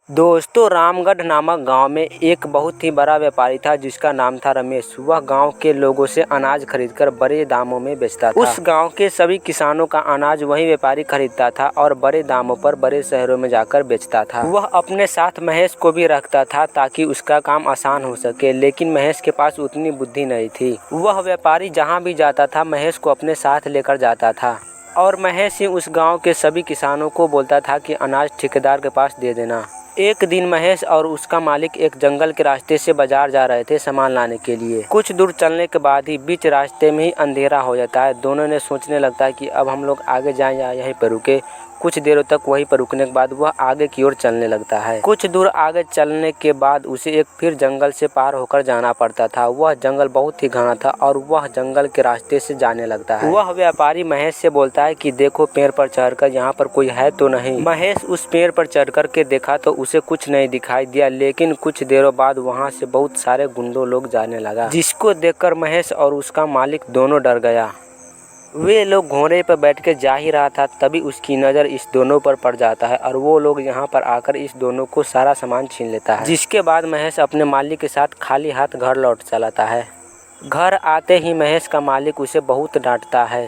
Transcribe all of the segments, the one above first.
दोस्तों, रामगढ़ नामक गांव में एक बहुत ही बड़ा व्यापारी था जिसका नाम था रमेश। वह गांव के लोगों से अनाज खरीदकर बड़े दामों में बेचता था। उस गांव के सभी किसानों का अनाज वही व्यापारी खरीदता था और बड़े दामों पर बड़े शहरों में जाकर बेचता था। वह अपने साथ महेश को भी रखता था ताकि उसका काम आसान हो सके, लेकिन महेश के पास उतनी बुद्धि नहीं थी। वह व्यापारी जहाँ भी जाता था महेश को अपने साथ लेकर जाता था और महेश ही उस गाँव के सभी किसानों को बोलता था कि अनाज ठेकेदार के पास दे देना। एक दिन महेश और उसका मालिक एक जंगल के रास्ते से बाजार जा रहे थे सामान लाने के लिए। कुछ दूर चलने के बाद ही बीच रास्ते में ही अंधेरा हो जाता है। दोनों ने सोचने लगता है कि अब हम लोग आगे जाएं या यहीं पर रुके। कुछ देर तक वहीं पर रुकने के बाद वह आगे की ओर चलने लगता है। कुछ दूर आगे चलने के बाद उसे एक फिर जंगल से पार होकर जाना पड़ता था। वह जंगल बहुत ही घना था और वह जंगल के रास्ते से जाने लगता है। वह व्यापारी महेश से बोलता है कि देखो, पेड़ पर चढ़कर यहाँ पर कोई है तो नहीं। महेश उस पेड़ पर चढ़कर के देखा तो उसे कुछ नहीं दिखाई दिया, लेकिन कुछ देरों बाद वहाँ से बहुत सारे गुंडों लोग जाने लगा, जिसको देखकर महेश और उसका मालिक दोनों डर गया। वे लोग घोड़े पर बैठ के जा ही रहा था, तभी उसकी नज़र इस दोनों पर पड़ जाता है और वो लोग यहाँ पर आकर इस दोनों को सारा सामान छीन लेता है। जिसके बाद महेश अपने मालिक के साथ खाली हाथ घर लौट चलाता है। घर आते ही महेश का मालिक उसे बहुत डांटता है,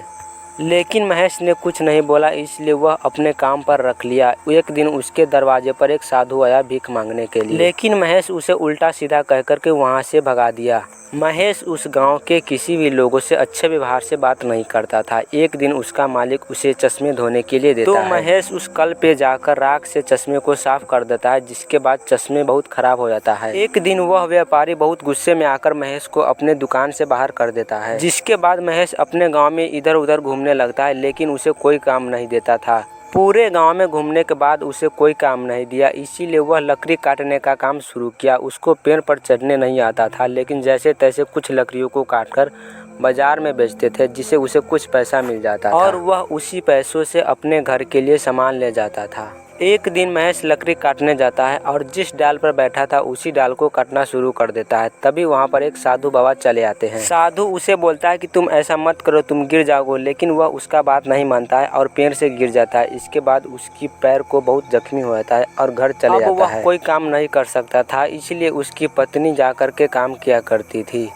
लेकिन महेश ने कुछ नहीं बोला, इसलिए वह अपने काम पर रख लिया। एक दिन उसके दरवाजे पर एक साधु आया भीख मांगने के लिए, लेकिन महेश उसे उल्टा सीधा कहकर के वहाँ से भगा दिया। महेश उस गांव के किसी भी लोगों से अच्छे व्यवहार से बात नहीं करता था। एक दिन उसका मालिक उसे चश्मे धोने के लिए देता है, तो महेश उस कल पे जाकर राख से चश्मे को साफ कर देता है, जिसके बाद चश्मे बहुत खराब हो जाता है। एक दिन वह व्यापारी बहुत गुस्से में आकर महेश को अपने दुकान से बाहर कर देता है, जिसके बाद महेश अपने गाँव में इधर उधर घूमने लगता है, लेकिन उसे कोई काम नहीं देता था। पूरे गांव में घूमने के बाद उसे कोई काम नहीं दिया, इसीलिए वह लकड़ी काटने का काम शुरू किया। उसको पेड़ पर चढ़ने नहीं आता था, लेकिन जैसे तैसे कुछ लकड़ियों को काटकर बाजार में बेचते थे, जिससे उसे कुछ पैसा मिल जाता था और वह उसी पैसों से अपने घर के लिए सामान ले जाता था। एक दिन महेश लकड़ी काटने जाता है और जिस डाल पर बैठा था उसी डाल को काटना शुरू कर देता है। तभी वहाँ पर एक साधु बाबा चले आते हैं। साधु उसे बोलता है कि तुम ऐसा मत करो, तुम गिर जाओगे, लेकिन वह उसका बात नहीं मानता है और पेड़ से गिर जाता है। इसके बाद उसकी पैर को बहुत जख्मी हो जाता है और घर चले जाता है। वह कोई काम नहीं कर सकता था, इसलिए उसकी पत्नी जाकर के काम किया करती थी।